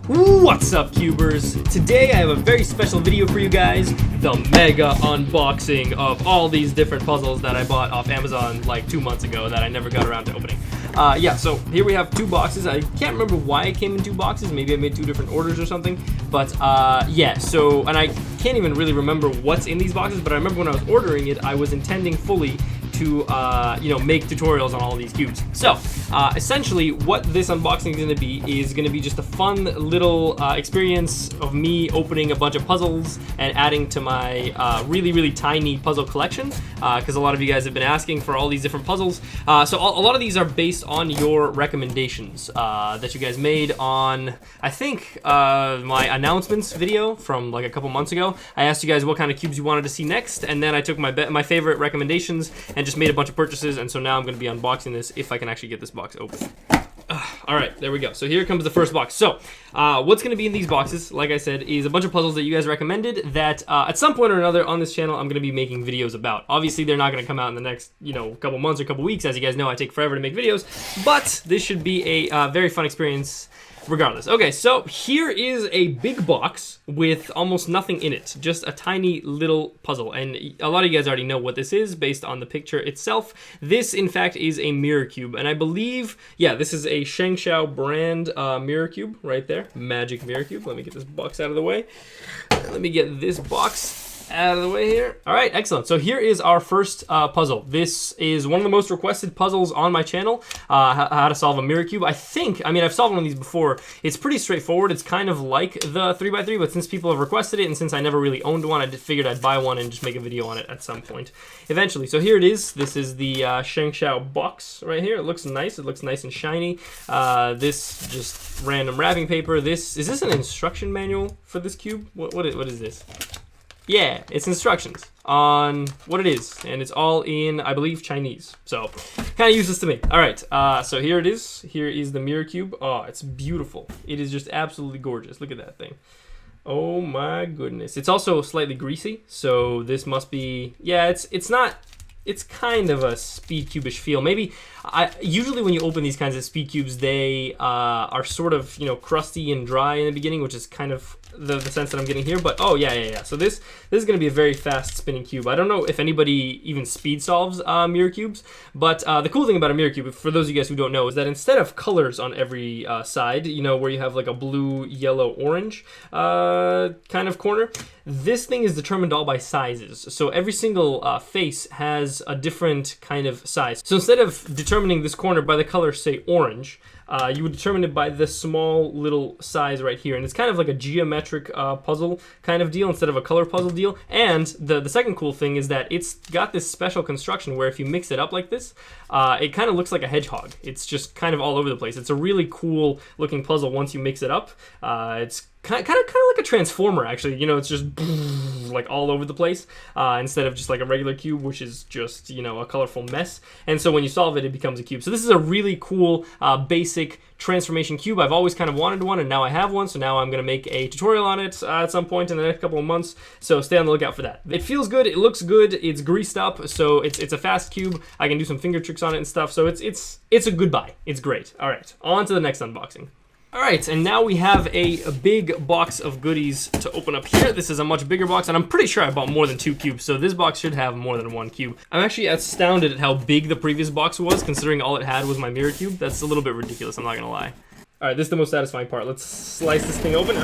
What's up, Cubers? Today I have a very special video for you guys, the mega unboxing of all these different puzzles that I bought off Amazon like 2 months ago that I never got around to opening. So here we have 2 boxes. I can't remember why it came in 2 boxes. Maybe I made 2 different orders or something. But and I can't even really remember what's in these boxes, but I remember when I was ordering it, I was intending fully to make tutorials on all of these cubes. So essentially what this unboxing is going to be just a fun little experience of me opening a bunch of puzzles and adding to my really tiny puzzle collection, because a lot of you guys have been asking for all these different puzzles. So a lot of these are based on your recommendations that you guys made on, I think, my announcements video from like a couple months ago. I asked you guys what kind of cubes you wanted to see next, and then I took my favorite recommendations and just made a bunch of purchases, and so now I'm going to be unboxing this if I can actually get this box open. All right, there we go. So here comes the first box. So what's going to be in these boxes, like I said, is a bunch of puzzles that you guys recommended that at some point or another on this channel I'm going to be making videos about. Obviously, they're not going to come out in the next, couple months or couple weeks. As you guys know, I take forever to make videos, but this should be a very fun experience regardless. Okay, so here is a big box with almost nothing in it, just a tiny little puzzle, and a lot of you guys already know what this is based on the picture itself. This, in fact, is a mirror cube, and I believe, yeah, this is a Shangzhou brand mirror cube right there, magic mirror cube. Let me get this box out of the way. Let me get this box out of the way here. All right, excellent. So here is our first puzzle. This is one of the most requested puzzles on my channel, how to solve a mirror cube. I've solved one of these before. It's pretty straightforward. It's kind of like the 3x3, but since people have requested it and since I never really owned one, I figured I'd buy one and just make a video on it at some point eventually. So here it is. This is the Shangzhou box right here. It looks nice. It looks nice and shiny. This just random wrapping paper. Is this an instruction manual for this cube? What is this? Yeah, it's instructions on what it is, and it's all in, I believe, Chinese. So, kind of useless to me. All right, so here it is. Here is the mirror cube. Oh, it's beautiful. It is just absolutely gorgeous. Look at that thing. Oh my goodness. It's also slightly greasy, so this must be, yeah, it's kind of a speed cube-ish feel. Maybe, usually when you open these kinds of speed cubes, they are sort of, crusty and dry in the beginning, which is kind of the sense that I'm getting here. But oh yeah. So this is going to be a very fast spinning cube. I don't know if anybody even speed solves mirror cubes, but the cool thing about a mirror cube, for those of you guys who don't know, is that instead of colors on every side, where you have like a blue, yellow, orange kind of corner, this thing is determined all by sizes. So every single face has a different kind of size. So instead of determining this corner by the color, say, orange, you would determine it by this small little size right here. And it's kind of like a geometric puzzle kind of deal instead of a color puzzle deal. And the second cool thing is that it's got this special construction where if you mix it up like this, it kind of looks like a hedgehog. It's just kind of all over the place. It's a really cool looking puzzle once you mix it up. It's kind of like a transformer, actually. It's just like all over the place instead of just like a regular cube, which is just, a colorful mess. And so when you solve it, it becomes a cube. So this is a really cool basic transformation cube. I've always kind of wanted one, and now I have one. So now I'm going to make a tutorial on it at some point in the next couple of months. So stay on the lookout for that. It feels good. It looks good. It's greased up. So it's a fast cube. I can do some finger tricks on it and stuff. So it's a good buy. It's great. All right, on to the next unboxing. All right, and now we have a big box of goodies to open up here. This is a much bigger box, and I'm pretty sure I bought more than 2 cubes, so this box should have more than 1 cube. I'm actually astounded at how big the previous box was, considering all it had was my mirror cube. That's a little bit ridiculous, I'm not gonna lie. All right, this is the most satisfying part. Let's slice this thing open.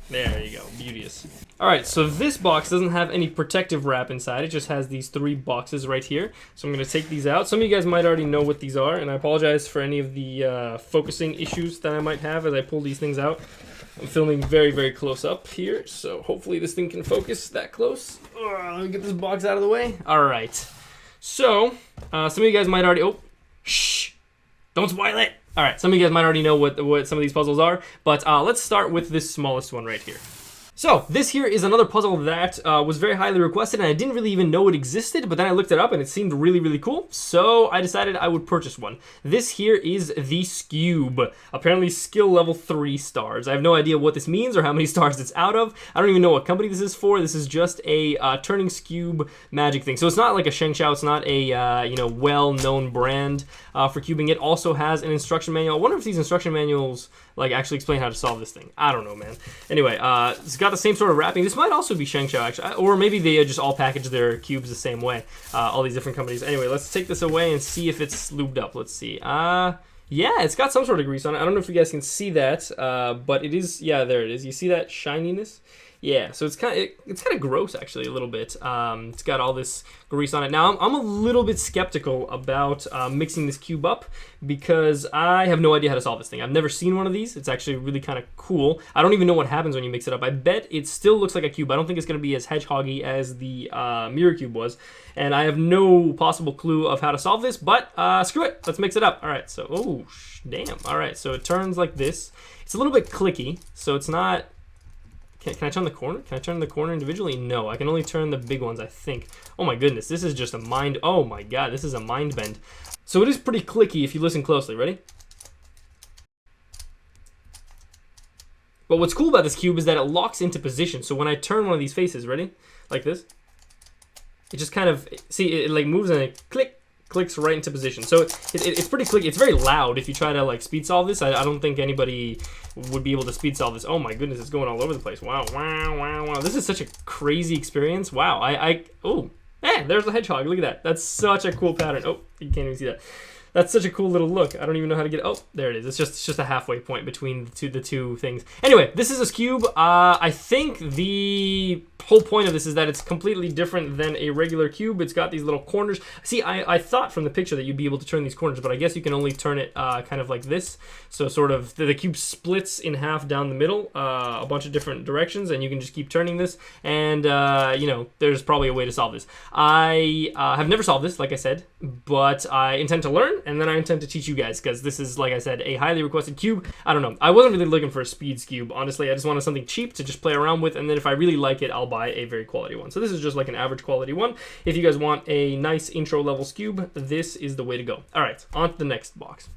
There you go, beauteous. All right, so this box doesn't have any protective wrap inside. It just has these 3 boxes right here. So I'm gonna take these out. Some of you guys might already know what these are, and I apologize for any of the focusing issues that I might have as I pull these things out. I'm filming very close up here, so hopefully this thing can focus that close. Let me get this box out of the way. All right, so some of you guys might already, shh, don't spoil it. All right, some of you guys might already know what some of these puzzles are, but let's start with this smallest one right here. So this here is another puzzle that was very highly requested, and I didn't really even know it existed, but then I looked it up and it seemed really, really cool. So I decided I would purchase one. This here is TheSergsB. Apparently skill level 3 stars. I have no idea what this means or how many stars it's out of. I don't even know what company this is for. This is just a turning cube magic thing. So it's not like a Shangzhou. It's not a you know, well-known brand for cubing. It also has an instruction manual. I wonder if these instruction manuals like actually explain how to solve this thing. I don't know, man. Anyway, it's got the same sort of wrapping. This might also be Shangzhou, actually, or maybe they just all package their cubes the same way. All these different companies. Anyway, let's take this away and see if it's lubed up. Let's see. Yeah, it's got some sort of grease on it. I don't know if you guys can see that, but it is. Yeah, there it is. You see that shininess? Yeah, so it's kind of gross actually a little bit. It's got all this grease on it. Now I'm a little bit skeptical about mixing this cube up because I have no idea how to solve this thing. I've never seen one of these. It's actually really kind of cool. I don't even know what happens when you mix it up. I bet it still looks like a cube. I don't think it's going to be as hedgehoggy as the mirror cube was, and I have no possible clue of how to solve this. But screw it, let's mix it up. All right, so oh damn. All right, so it turns like this. It's a little bit clicky, so it's not. Can I turn the corner? Can I turn the corner individually? No, I can only turn the big ones, I think. Oh my goodness, this is just a mind... Oh my god, this is a mind bend. So it is pretty clicky if you listen closely. Ready? But what's cool about this cube is that it locks into position. So when I turn one of these faces, ready? Like this. It just kind of... See, it like moves and it clicks right into position. So it's pretty clicky. It's very loud if you try to like speed solve this. I don't think anybody would be able to speed solve this. Oh my goodness, it's going all over the place. Wow, wow, wow, wow. This is such a crazy experience. Wow, oh, man, there's the hedgehog. Look at that. That's such a cool pattern. Oh, you can't even see that. That's such a cool little look. I don't even know how to get it. Oh, there it is. It's just a halfway point between the two things. Anyway, this is a cube. I think the whole point of this is that it's completely different than a regular cube. It's got these little corners. See, I thought from the picture that you'd be able to turn these corners, but I guess you can only turn it kind of like this. So sort of the cube splits in half down the middle, a bunch of different directions, and you can just keep turning this. And you know, there's probably a way to solve this. I have never solved this, like I said, but I intend to learn. And then I intend to teach you guys because this is, like I said, a highly requested cube. I don't know. I wasn't really looking for a speeds cube, honestly. I just wanted something cheap to just play around with, and then if I really like it, I'll buy a very quality one. So this is just like an average quality one. If you guys want a nice intro level cube, this is the way to go. All right, on to the next box.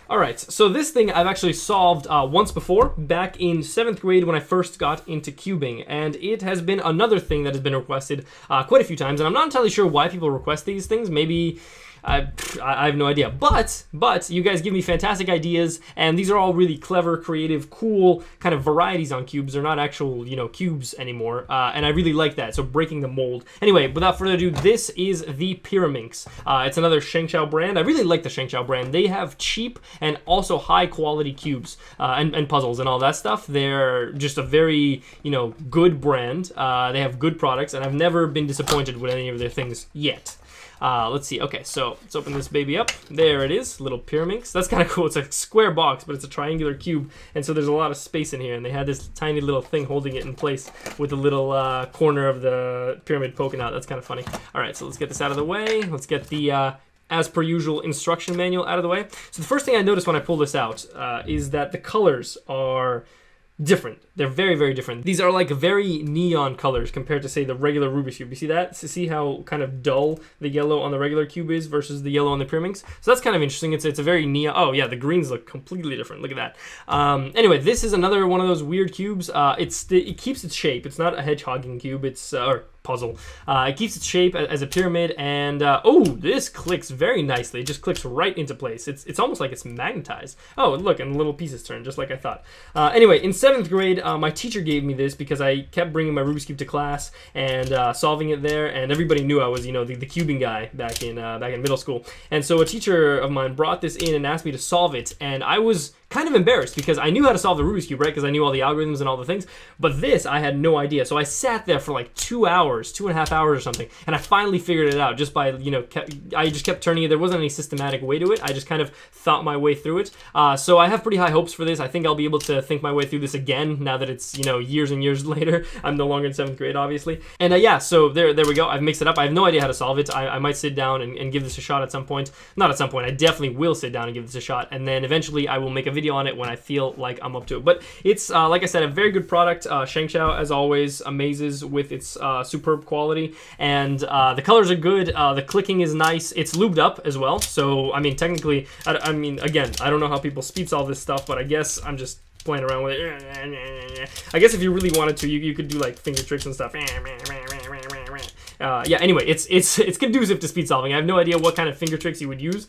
All right, so this thing I've actually solved once before, back in 7th grade when I first got into cubing, and it has been another thing that has been requested quite a few times, and I'm not entirely sure why people request these things. Maybe... I have no idea, but you guys give me fantastic ideas, and these are all really clever, creative, cool kind of varieties on cubes. They're not actual, you know, cubes anymore, and I really like that, so breaking the mold. Anyway, without further ado, this is the Pyraminx. It's another Shangzhou brand. I really like the Shangzhou brand. They have cheap and also high-quality cubes and puzzles and all that stuff. They're just a very, you know, good brand. They have good products, and I've never been disappointed with any of their things yet. Let's see. Okay, so let's open this baby up. There it is, little Pyraminx. That's kind of cool. It's a square box, but it's a triangular cube, and so there's a lot of space in here, and they had this tiny little thing holding it in place with a little corner of the pyramid poking out. That's kind of funny. All right, so let's get this out of the way. Let's get the as per usual instruction manual out of the way. So the first thing I noticed when I pull this out is that the colors are different. They're very, very different. These are like very neon colors compared to, say, the regular Rubik's Cube. You see that? So see how kind of dull the yellow on the regular cube is versus the yellow on the Pyraminx? So that's kind of interesting. It's a very neon... Oh, yeah, the greens look completely different. Look at that. Anyway, this is another one of those weird cubes. It keeps its shape. It's not a hedgehogging cube. It's... or puzzle. It keeps its shape as a pyramid, and oh, this clicks very nicely. It just clicks right into place. It's almost like it's magnetized. Oh, look, and the little pieces turn just like I thought. Anyway, in 7th grade, my teacher gave me this because I kept bringing my Rubik's Cube to class and solving it there, and everybody knew I was, you know, the cubing guy back in middle school. And so a teacher of mine brought this in and asked me to solve it, and I was kind of embarrassed because I knew how to solve the Rubik's Cube, right? Because I knew all the algorithms and all the things. But this, I had no idea. So I sat there for like 2 hours, 2.5 hours or something, and I finally figured it out just by, you know, I just kept turning it. There wasn't any systematic way to it. I just kind of thought my way through it. So I have pretty high hopes for this. I think I'll be able to think my way through this again now that it's, you know, years and years later. I'm no longer in 7th grade, obviously. And yeah, so there we go. I've mixed it up. I have no idea how to solve it. I might sit down and give this a shot at some point. Not at some point. I definitely will sit down and give this a shot. And then eventually I will make a video on it when I feel like I'm up to it. But it's, like I said, a very good product. Shangzhou, as always, amazes with its superb quality, and the colors are good. The clicking is nice. It's lubed up as well, so I mean, technically, I mean, again, I don't know how people speed solve this stuff, but I guess I'm just playing around with it. I guess if you really wanted to, you could do like finger tricks and stuff. Yeah, anyway, it's conducive to speed solving. I have no idea what kind of finger tricks you would use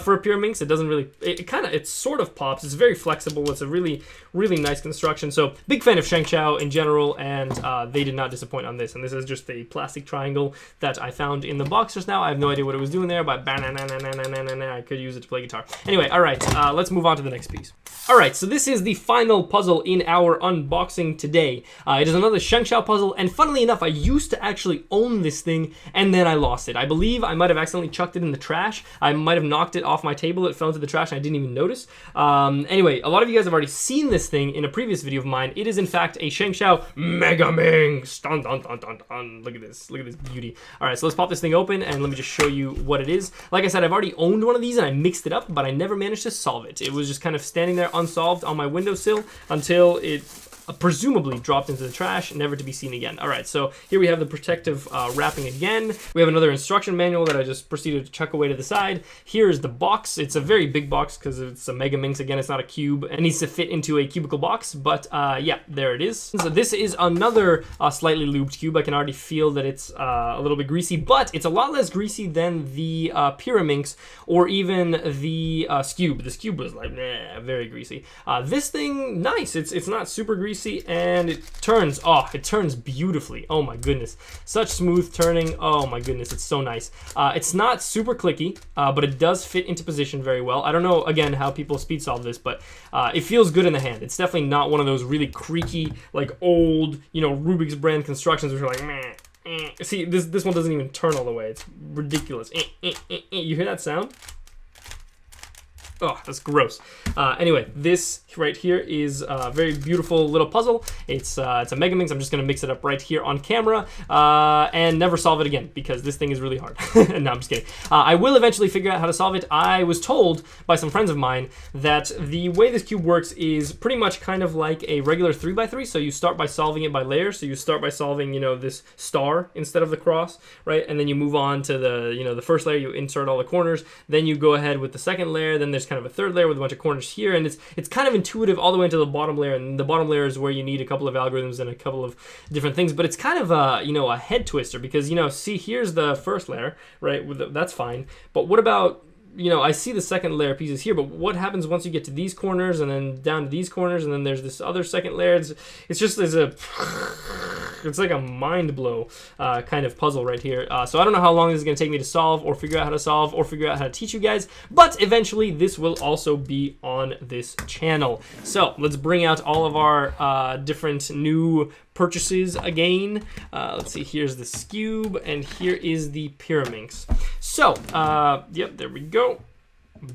for a Pyraminx. It doesn't really, it sort of pops. It's very flexible. It's a really nice construction. So big fan of Shangzhou in general, and they did not disappoint on this. And this is just a plastic triangle that I found in the box just now. I have no idea what it was doing there, but I could use it to play guitar. Anyway, all right, let's move on to the next piece. All right, so this is the final puzzle in our unboxing today. It is another Shangzhou puzzle, and funnily enough, I used to actually own this thing, and then I lost it. I believe I might have accidentally chucked it in the trash. I might have knocked it off my table. It fell into the trash, and I didn't even notice. Anyway, a lot of you guys have already seen this thing in a previous video of mine. It is, in fact, a Shangzhou Megaman. Dun, dun, dun, dun, dun. Look at this beauty. All right, so let's pop this thing open, and let me just show you what it is. Like I said, I've already owned one of these, and I mixed it up, but I never managed to solve it. It was just kind of standing there unsolved on my windowsill until it presumably dropped into the trash, never to be seen again. All right, so here we have the protective wrapping again. We have another instruction manual that I just proceeded to chuck away to the side. Here is the box. It's a very big box because it's a Megaminx. Again, it's not a cube. It needs to fit into a cubicle box, but yeah, there it is. So this is another slightly lubed cube. I can already feel that it's a little bit greasy, but it's a lot less greasy than the Pyraminx or even the Scube. The Scube was like, nah, very greasy. This thing, nice. It's not super greasy, and it turns beautifully. Oh my goodness, such smooth turning. Oh my goodness, it's so nice. It's not super clicky, but it does fit into position very well. I don't know, again, how people speed solve this, but it feels good in the hand. It's definitely not one of those really creaky, like old, you know, Rubik's brand constructions which are like, meh. See, this one doesn't even turn all the way. It's ridiculous. You hear that sound? Oh, that's gross. Anyway, this right here is a very beautiful little puzzle. It's a Megaminx. I'm just gonna mix it up right here on camera and never solve it again because this thing is really hard. No, I'm just kidding. I will eventually figure out how to solve it. I was told by some friends of mine that the way this cube works is pretty much kind of like a regular 3x3. So you start by solving it by layers. So you start by solving, you know, this star instead of the cross, right? And then you move on to the, you know, the first layer. You insert all the corners. Then you go ahead with the second layer. Then there's kind of a third layer with a bunch of corners here, and it's kind of intuitive all the way into the bottom layer, and the bottom layer is where you need a couple of algorithms and a couple of different things, but it's kind of a, you know, a head twister because, you know, see, here's the first layer, right? That's fine, but what about, you know, I see the second layer pieces here, but what happens once you get to these corners and then down to these corners and then there's this other second layer? It's just it's like a mind blow kind of puzzle right here. So I don't know how long this is going to take me to solve or figure out how to solve or figure out how to teach you guys, but eventually this will also be on this channel. So let's bring out all of our different new purchases again. Let's see, here's the Scube and here is the Pyraminx. So, yep, there we go.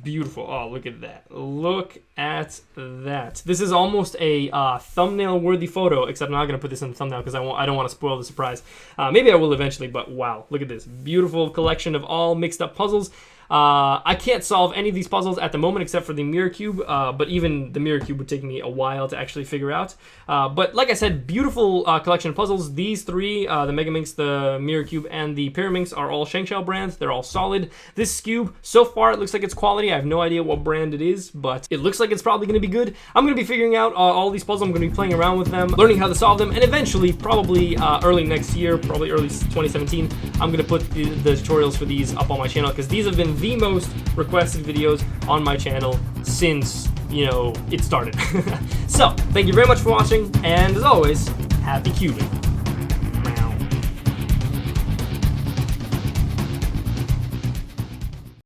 Beautiful. Oh, look at that. Look at that. This is almost a thumbnail-worthy photo, except I'm not going to put this in the thumbnail because I don't want to spoil the surprise. Maybe I will eventually, but wow, look at this. Beautiful collection of all mixed up puzzles. I can't solve any of these puzzles at the moment except for the mirror cube, but even the mirror cube would take me a while to actually figure out. But like I said, beautiful collection of puzzles. These three, the Megaminx, the mirror cube, and the Pyraminx are all Shangzhou brands. They're all solid. This Scube, so far it looks like it's quality. I have no idea what brand it is, but it looks like it's probably going to be good. I'm going to be figuring out all these puzzles. I'm going to be playing around with them, learning how to solve them, and eventually, probably early next year, probably early 2017, I'm going to put the tutorials for these up on my channel because these have been the most requested videos on my channel since, you know, it started. So, thank you very much for watching, and as always, happy cubing.